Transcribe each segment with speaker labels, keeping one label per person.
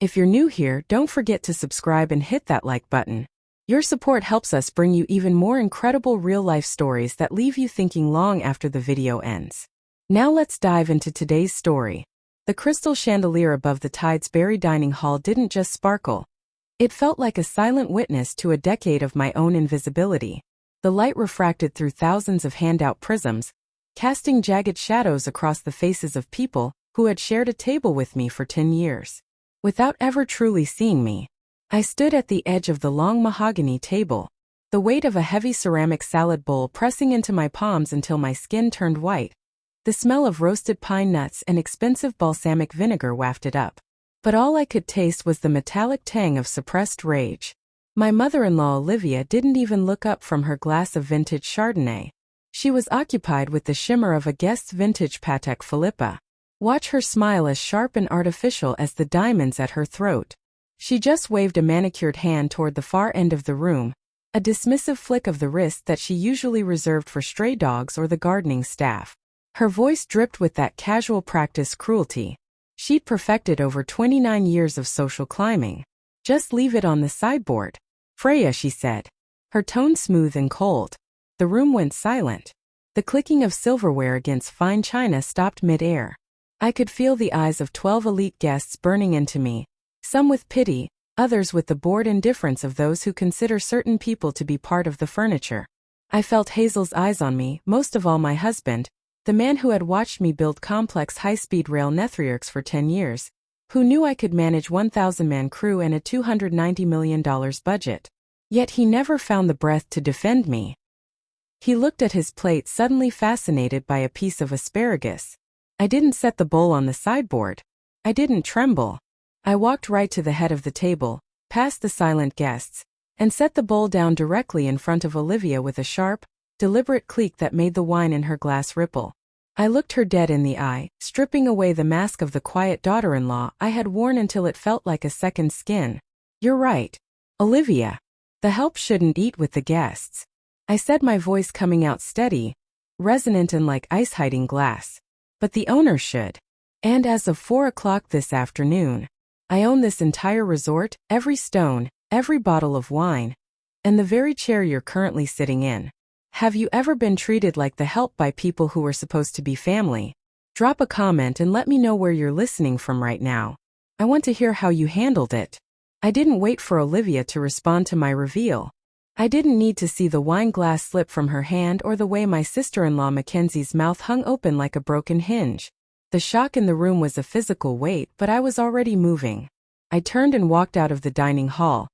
Speaker 1: If you're new here, don't forget to subscribe and hit that like button. Your support helps us bring you even more incredible real-life stories that leave you thinking long after the video ends. Now let's dive into today's story. The crystal chandelier above the Tidesbury dining hall didn't just sparkle. It felt like a silent witness to a decade of my own invisibility. The light refracted through thousands of handout prisms, casting jagged shadows across the faces of people who had shared a table with me for 10 years. Without ever truly seeing me, I stood at the edge of the long mahogany table, the weight of a heavy ceramic salad bowl pressing into my palms until my skin turned white. The smell of roasted pine nuts and expensive balsamic vinegar wafted up. But all I could taste was the metallic tang of suppressed rage. My mother-in-law Olivia didn't even look up from her glass of vintage Chardonnay. She was occupied with the shimmer of a guest's vintage Patek Philippe. Watch her smile as sharp and artificial as the diamonds at her throat. She just waved a manicured hand toward the far end of the room, a dismissive flick of the wrist that she usually reserved for stray dogs or the gardening staff. Her voice dripped with that casual practice cruelty she'd perfected over 29 years of social climbing. Just leave it on the sideboard, Freya, she said, her tone smooth and cold. The room went silent. The clicking of silverware against fine china stopped mid-air. I could feel the eyes of 12 elite guests burning into me, some with pity, others with the bored indifference of those who consider certain people to be part of the furniture. I felt Hazel's eyes on me, most of all my husband, the man who had watched me build complex high-speed rail networks for 10 years, who knew I could manage 1,000-man crew and a $290 million budget. Yet he never found the breath to defend me. He looked at his plate, suddenly fascinated by a piece of asparagus. I didn't set the bowl on the sideboard. I didn't tremble. I walked right to the head of the table, past the silent guests, and set the bowl down directly in front of Olivia with a sharp, deliberate click that made the wine in her glass ripple. I looked her dead in the eye, stripping away the mask of the quiet daughter-in-law I had worn until it felt like a second skin. You're right, Olivia. The help shouldn't eat with the guests, I said, my voice coming out steady, resonant and like ice hiding glass. But the owner should. And as of 4 o'clock this afternoon, I own this entire resort, every stone, every bottle of wine, and the very chair you're currently sitting in. Have you ever been treated like the help by people who were supposed to be family? Drop a comment and let me know where you're listening from right now. I want to hear how you handled it. I didn't wait for Olivia to respond to my reveal. I didn't need to see the wine glass slip from her hand or the way my sister-in-law Mackenzie's mouth hung open like a broken hinge. The shock in the room was a physical weight, but I was already moving. I turned and walked out of the dining hall,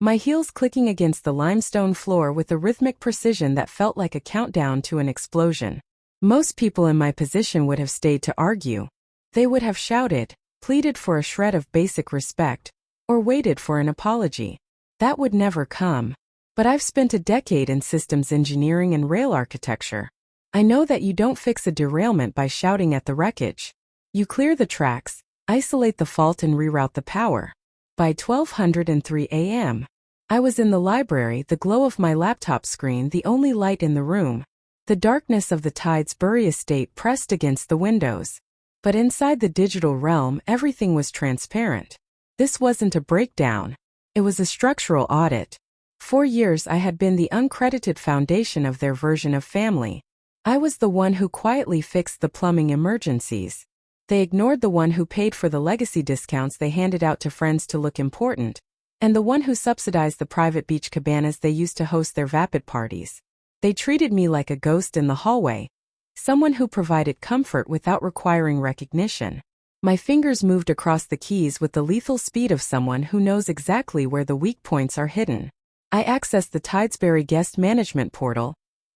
Speaker 1: my heels clicking against the limestone floor with a rhythmic precision that felt like a countdown to an explosion. Most people in my position would have stayed to argue. They would have shouted, pleaded for a shred of basic respect, or waited for an apology. That would never come. But I've spent a decade in systems engineering and rail architecture. I know that you don't fix a derailment by shouting at the wreckage. You clear the tracks, isolate the fault and reroute the power. By 12:03 a.m., I was in the library, the glow of my laptop screen the only light in the room, the darkness of the Tidesbury estate pressed against the windows. But inside the digital realm, everything was transparent. This wasn't a breakdown. It was a structural audit. For years I had been the uncredited foundation of their version of family. I was the one who quietly fixed the plumbing emergencies. They ignored the one who paid for the legacy discounts they handed out to friends to look important, and the one who subsidized the private beach cabanas they used to host their vapid parties. They treated me like a ghost in the hallway, someone who provided comfort without requiring recognition. My fingers moved across the keys with the lethal speed of someone who knows exactly where the weak points are hidden. I accessed the Tidesbury guest management portal,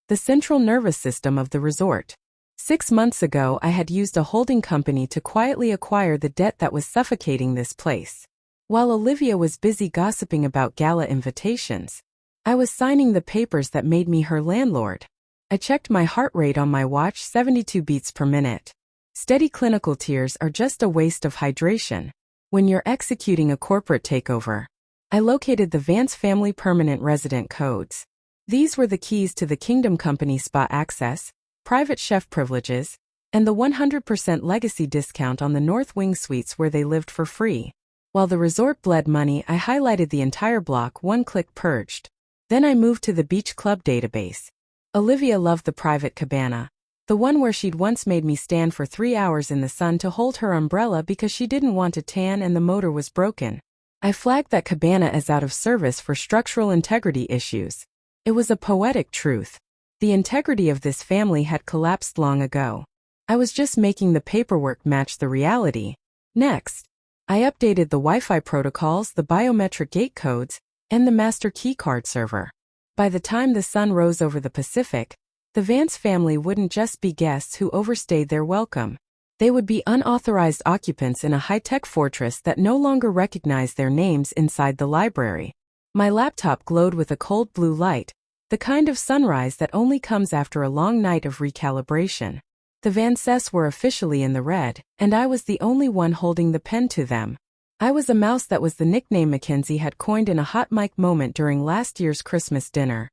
Speaker 1: the central nervous system of the resort. 6 months ago I had used a holding company to quietly acquire the debt that was suffocating this place. While Olivia was busy gossiping about gala invitations, I was signing the papers that made me her landlord. I checked my heart rate on my watch, 72 beats per minute. Steady clinical tears are just a waste of hydration when you're executing a corporate takeover. I located the Vance family permanent resident codes. These were the keys to the Kingdom Company spa access, private chef privileges, and the 100% legacy discount on the North Wing suites where they lived for free. While the resort bled money, I highlighted the entire block, one-click purged. Then I moved to the beach club database. Olivia loved the private cabana, the one where she'd once made me stand for 3 hours in the sun to hold her umbrella because she didn't want a tan and the motor was broken. I flagged that cabana as out of service for structural integrity issues. It was a poetic truth. The integrity of this family had collapsed long ago. I was just making the paperwork match the reality. Next, I updated the Wi-Fi protocols, the biometric gate codes, and the master keycard server. By the time the sun rose over the Pacific, the Vance family wouldn't just be guests who overstayed their welcome. They would be unauthorized occupants in a high-tech fortress that no longer recognized their names inside the library. My laptop glowed with a cold blue light, the kind of sunrise that only comes after a long night of recalibration. The Vances were officially in the red, and I was the only one holding the pen to them. I was a mouse. That was the nickname Mackenzie had coined in a hot mic moment during last year's Christmas dinner.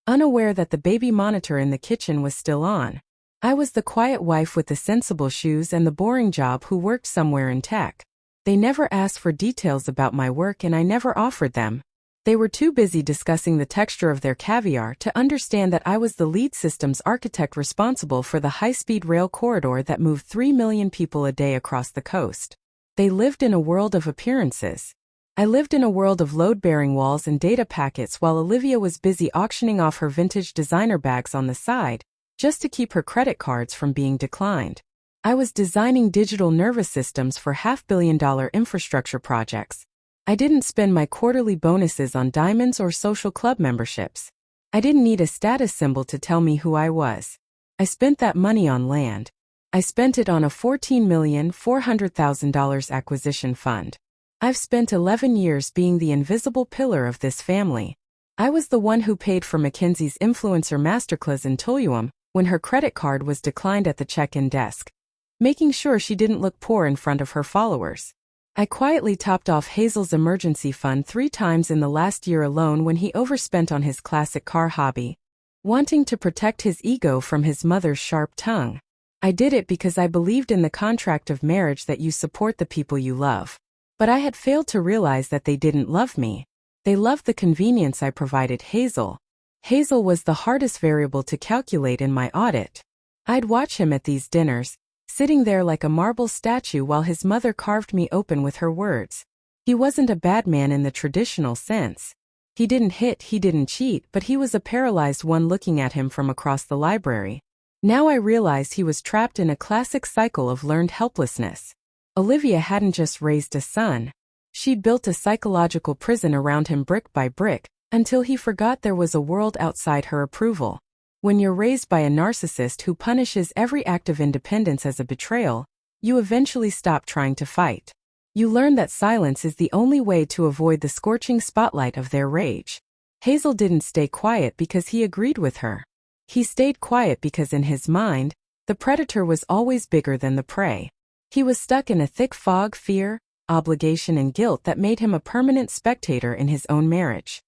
Speaker 1: Unaware that the baby monitor in the kitchen was still on, I was the quiet wife with the sensible shoes and the boring job who worked somewhere in tech. They never asked for details about my work and I never offered them. They were too busy discussing the texture of their caviar to understand that I was the lead systems architect responsible for the high-speed rail corridor that moved 3 million people a day across the coast. They lived in a world of appearances. I lived in a world of load-bearing walls and data packets while Olivia was busy auctioning off her vintage designer bags on the side, just to keep her credit cards from being declined. I was designing digital nervous systems for $500 million infrastructure projects. I didn't spend my quarterly bonuses on diamonds or social club memberships. I didn't need a status symbol to tell me who I was. I spent that money on land. I spent it on a $14,400,000 acquisition fund. I've spent 11 years being the invisible pillar of this family. I was the one who paid for Mackenzie's influencer masterclass in Tulum when her credit card was declined at the check-in desk, making sure she didn't look poor in front of her followers. I quietly topped off Hazel's emergency fund 3 times in the last year alone when he overspent on his classic car hobby, wanting to protect his ego from his mother's sharp tongue. I did it because I believed in the contract of marriage that you support the people you love. But I had failed to realize that they didn't love me. They loved the convenience I provided Hazel. Hazel was the hardest variable to calculate in my audit. I'd watch him at these dinners, sitting there like a marble statue while his mother carved me open with her words. He wasn't a bad man in the traditional sense. He didn't hit, he didn't cheat, but he was a paralyzed one looking at him from across the library. Now I realized he was trapped in a classic cycle of learned helplessness. Olivia hadn't just raised a son. She'd built a psychological prison around him brick by brick, until he forgot there was a world outside her approval. When you're raised by a narcissist who punishes every act of independence as a betrayal, you eventually stop trying to fight. You learn that silence is the only way to avoid the scorching spotlight of their rage. Hazel didn't stay quiet because he agreed with her. He stayed quiet because in his mind, the predator was always bigger than the prey. He was stuck in a thick fog, fear, obligation and guilt that made him a permanent spectator in his own marriage.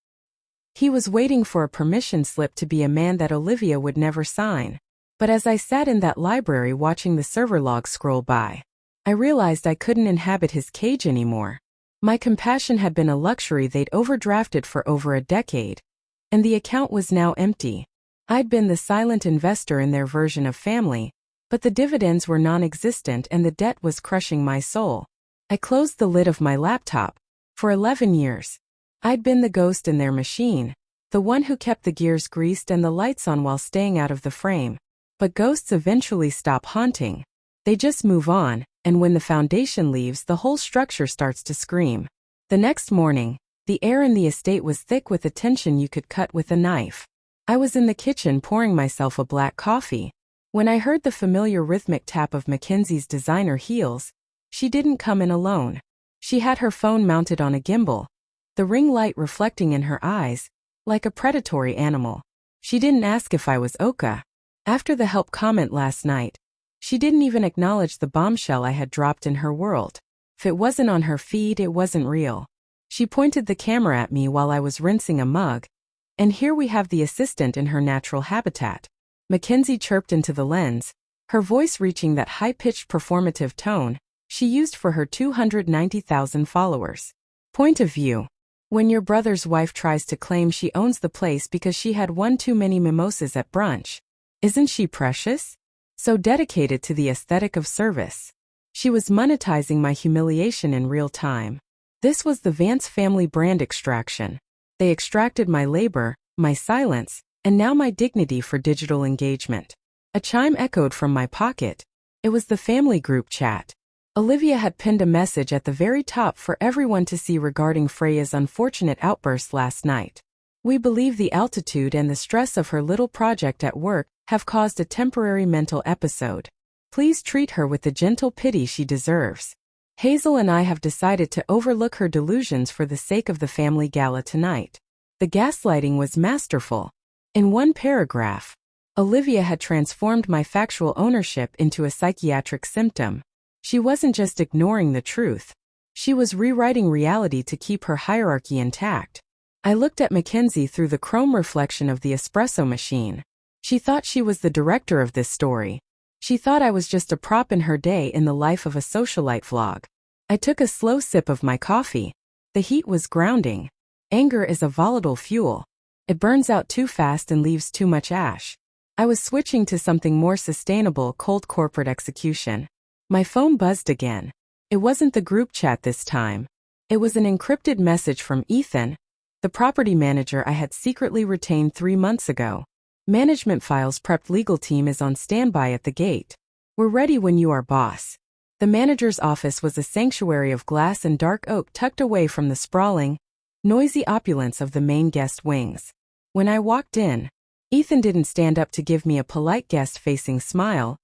Speaker 1: He was waiting for a permission slip to be a man that Olivia would never sign. But as I sat in that library watching the server logs scroll by, I realized I couldn't inhabit his cage anymore. My compassion had been a luxury they'd overdrafted for over a decade, and the account was now empty. I'd been the silent investor in their version of family, but the dividends were non-existent and the debt was crushing my soul. I closed the lid of my laptop. For 11 years, I'd been the ghost in their machine, the one who kept the gears greased and the lights on while staying out of the frame. But ghosts eventually stop haunting. They just move on, and when the foundation leaves, the whole structure starts to scream. The next morning, the air in the estate was thick with a tension you could cut with a knife. I was in the kitchen pouring myself a black coffee, when I heard the familiar rhythmic tap of Mackenzie's designer heels. She didn't come in alone. She had her phone mounted on a gimbal, the ring light reflecting in her eyes, like a predatory animal. She didn't ask if I was Oka. After the help comment last night, she didn't even acknowledge the bombshell I had dropped in her world. If it wasn't on her feed, it wasn't real. She pointed the camera at me while I was rinsing a mug, and here we have the assistant in her natural habitat. Mackenzie chirped into the lens, her voice reaching that high-pitched performative tone. she used for her 290,000 followers. Point of view. When your brother's wife tries to claim she owns the place because she had one too many mimosas at brunch. Isn't she precious? So dedicated to the aesthetic of service. She was monetizing my humiliation in real time. This was the Vance family brand extraction. They extracted my labor, my silence, and now my dignity for digital engagement. A chime echoed from my pocket. It was the family group chat. Olivia had pinned a message at the very top for everyone to see regarding Freya's unfortunate outburst last night. We believe the altitude and the stress of her little project at work have caused a temporary mental episode. Please treat her with the gentle pity she deserves. Hazel and I have decided to overlook her delusions for the sake of the family gala tonight. The gaslighting was masterful. In one paragraph, Olivia had transformed my factual ownership into a psychiatric symptom. She wasn't just ignoring the truth. She was rewriting reality to keep her hierarchy intact. I looked at Mackenzie through the chrome reflection of the espresso machine. She thought she was the director of this story. She thought I was just a prop in her day in the life of a socialite vlog. I took a slow sip of my coffee. The heat was grounding. Anger is a volatile fuel. It burns out too fast and leaves too much ash. I was switching to something more sustainable: cold corporate execution. My phone buzzed again. It wasn't the group chat this time. It was an encrypted message from Ethan, the property manager I had secretly retained 3 months ago. Management files prepped, legal team is on standby at the gate. We're ready when you are, boss. The manager's office was a sanctuary of glass and dark oak tucked away from the sprawling, noisy opulence of the main guest wings. When I walked in, Ethan didn't stand up to give me a polite guest-facing smile.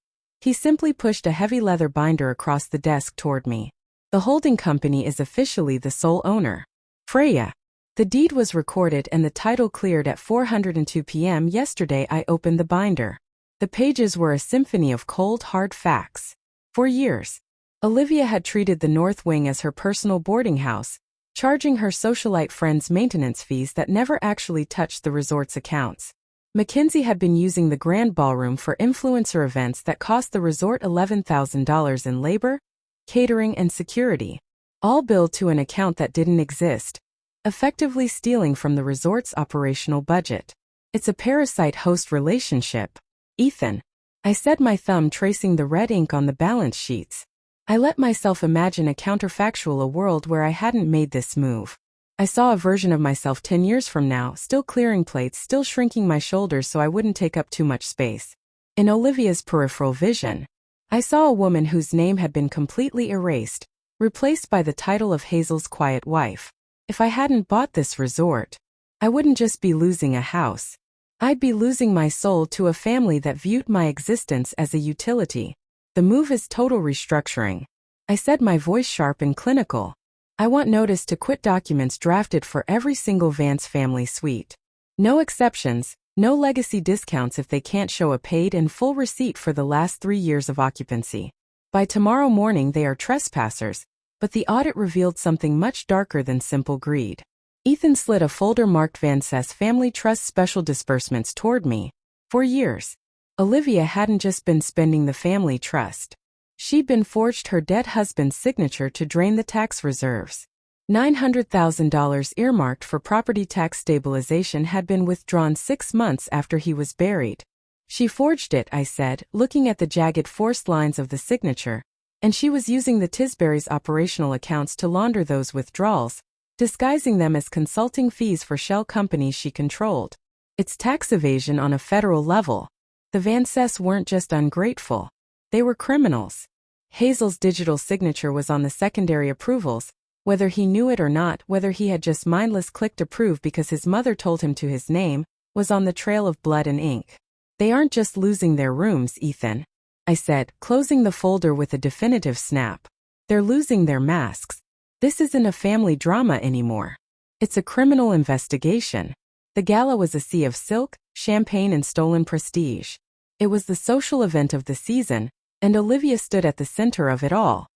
Speaker 1: He simply pushed a heavy leather binder across the desk toward me. The holding company is officially the sole owner. Freya. The deed was recorded and the title cleared at 4:02 p.m. yesterday. I opened the binder. The pages were a symphony of cold, hard facts. For years, Olivia had treated the North Wing as her personal boarding house, charging her socialite friends maintenance fees that never actually touched the resort's accounts. Mackenzie had been using the Grand Ballroom for influencer events that cost the resort $11,000 in labor, catering, and security, all billed to an account that didn't exist, effectively stealing from the resort's operational budget. It's a parasite-host relationship, Ethan. I said, my thumb tracing the red ink on the balance sheets. I let myself imagine a counterfactual, a world where I hadn't made this move. I saw a version of myself 10 years from now, still clearing plates, still shrinking my shoulders so I wouldn't take up too much space. In Olivia's peripheral vision, I saw a woman whose name had been completely erased, replaced by the title of Hazel's quiet wife. If I hadn't bought this resort, I wouldn't just be losing a house. I'd be losing my soul to a family that viewed my existence as a utility. The move is total restructuring. I said, my voice sharp and clinical. I want notice to quit documents drafted for every single Vance family suite. No exceptions, no legacy discounts if they can't show a paid and full receipt for the last 3 years of occupancy. By tomorrow morning they are trespassers, but the audit revealed something much darker than simple greed. Ethan slid a folder marked Vance's Family Trust Special Disbursements toward me. For years, Olivia hadn't just been spending the family trust. She'd been forged her dead husband's signature to drain the tax reserves. $900,000 earmarked for property tax stabilization had been withdrawn 6 months after he was buried. She forged it, I said, looking at the jagged forced lines of the signature, and she was using the Tisbury's operational accounts to launder those withdrawals, disguising them as consulting fees for shell companies she controlled. It's tax evasion on a federal level. The Vances weren't just ungrateful. They were criminals. Hazel's digital signature was on the secondary approvals, whether he knew it or not, whether he had just mindless clicked approve because his mother told him to. His name was on the trail of blood and ink. They aren't just losing their rooms, Ethan, I said, closing the folder with a definitive snap. They're losing their masks. This isn't a family drama anymore. It's a criminal investigation. The gala was a sea of silk, champagne, and stolen prestige. It was the social event of the season, and Olivia stood at the center of it all.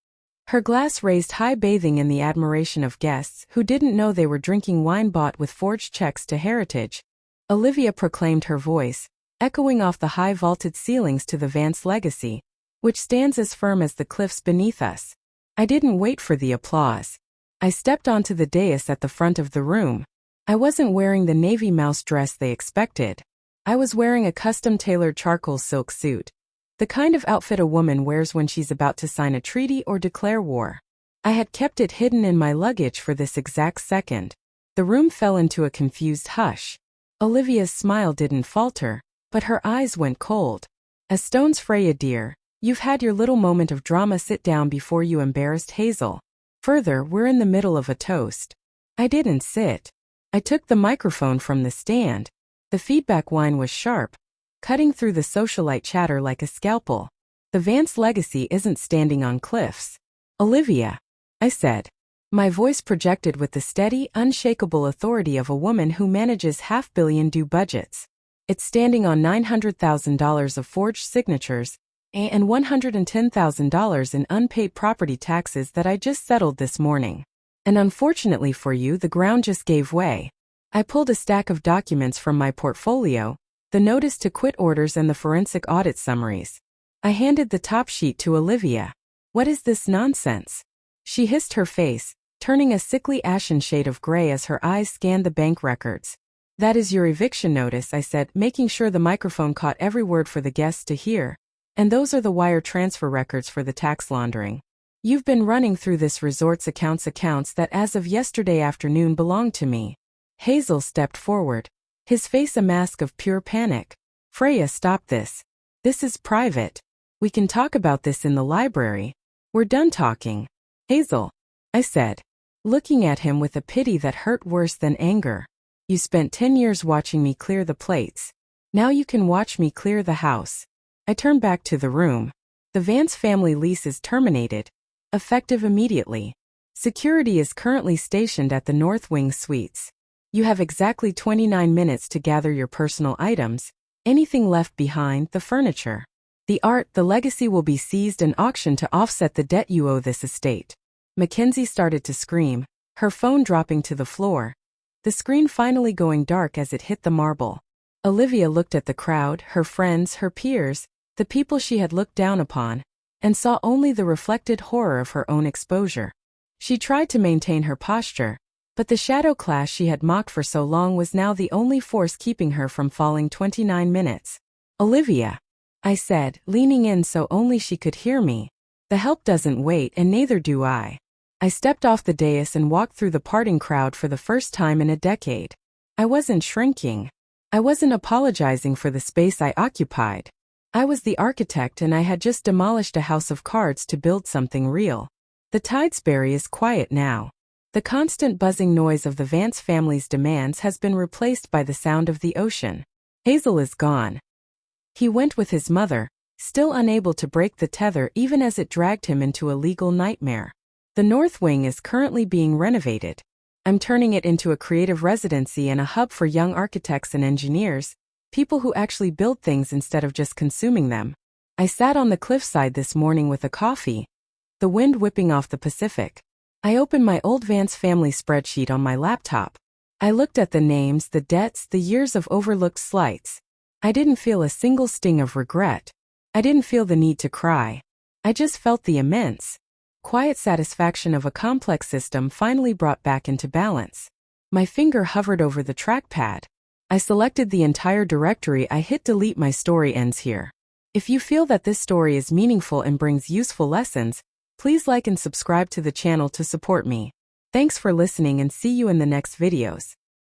Speaker 1: Her glass raised high, bathing in the admiration of guests who didn't know they were drinking wine bought with forged checks to Heritage. Olivia proclaimed, her voice echoing off the high vaulted ceilings, to the Vance legacy, which stands as firm as the cliffs beneath us. I didn't wait for the applause. I stepped onto the dais at the front of the room. I wasn't wearing the navy mouse dress they expected. I was wearing a custom-tailored charcoal silk suit, the kind of outfit a woman wears when she's about to sign a treaty or declare war. I had kept it hidden in my luggage for this exact second. The room fell into a confused hush. Olivia's smile didn't falter, but her eyes went cold. "A stone's Freya, dear. You've had your little moment of drama. Sit down before you embarrassed Hazel. Further, we're in the middle of a toast." I didn't sit. I took the microphone from the stand. The feedback whine was sharp, cutting through the socialite chatter like a scalpel. "The Vance legacy isn't standing on cliffs, Olivia," I said. My voice projected with the steady, unshakable authority of a woman who manages half-billion-dollar budgets. "It's standing on $900,000 of forged signatures and $110,000 in unpaid property taxes that I just settled this morning. And unfortunately for you, the ground just gave way." I pulled a stack of documents from my portfolio, the notice to quit orders and the forensic audit summaries. I handed the top sheet to Olivia. "What is this nonsense?" She hissed, her face turning a sickly ashen shade of gray as her eyes scanned the bank records. "That is your eviction notice," I said, making sure the microphone caught every word for the guests to hear. "And those are the wire transfer records for the tax laundering. You've been running through this resort's accounts that as of yesterday afternoon belonged to me." Hazel stepped forward, his face a mask of pure panic. "Freya, stop this. This is private. We can talk about this in the library." "We're done talking, Hazel," I said, looking at him with a pity that hurt worse than anger. "You spent 10 years watching me clear the plates. Now you can watch me clear the house." I turned back to the room. "The Vance family lease is terminated, effective immediately. Security is currently stationed at the North Wing Suites. You have exactly 29 minutes to gather your personal items, anything left behind, the furniture. The art, the legacy will be seized and auctioned to offset the debt you owe this estate." Mackenzie started to scream, her phone dropping to the floor, the screen finally going dark as it hit the marble. Olivia looked at the crowd, her friends, her peers, the people she had looked down upon, and saw only the reflected horror of her own exposure. She tried to maintain her posture, but the shadow class she had mocked for so long was now the only force keeping her from falling. 29 minutes. "Olivia," I said, leaning in so only she could hear me. "The help doesn't wait, and neither do I." I stepped off the dais and walked through the parting crowd for the first time in a decade. I wasn't shrinking. I wasn't apologizing for the space I occupied. I was the architect, and I had just demolished a house of cards to build something real. The Tidesbury is quiet now. The constant buzzing noise of the Vance family's demands has been replaced by the sound of the ocean. Hazel is gone. He went with his mother, still unable to break the tether even as it dragged him into a legal nightmare. The North Wing is currently being renovated. I'm turning it into a creative residency and a hub for young architects and engineers, people who actually build things instead of just consuming them. I sat on the cliffside this morning with a coffee, the wind whipping off the Pacific. I opened my old Vance family spreadsheet on my laptop. I looked at the names, the debts, the years of overlooked slights. I didn't feel a single sting of regret. I didn't feel the need to cry. I just felt the immense, quiet satisfaction of a complex system finally brought back into balance. My finger hovered over the trackpad. I selected the entire directory. I hit delete. My story ends here. If you feel that this story is meaningful and brings useful lessons, please like and subscribe to the channel to support me. Thanks for listening and see you in the next videos.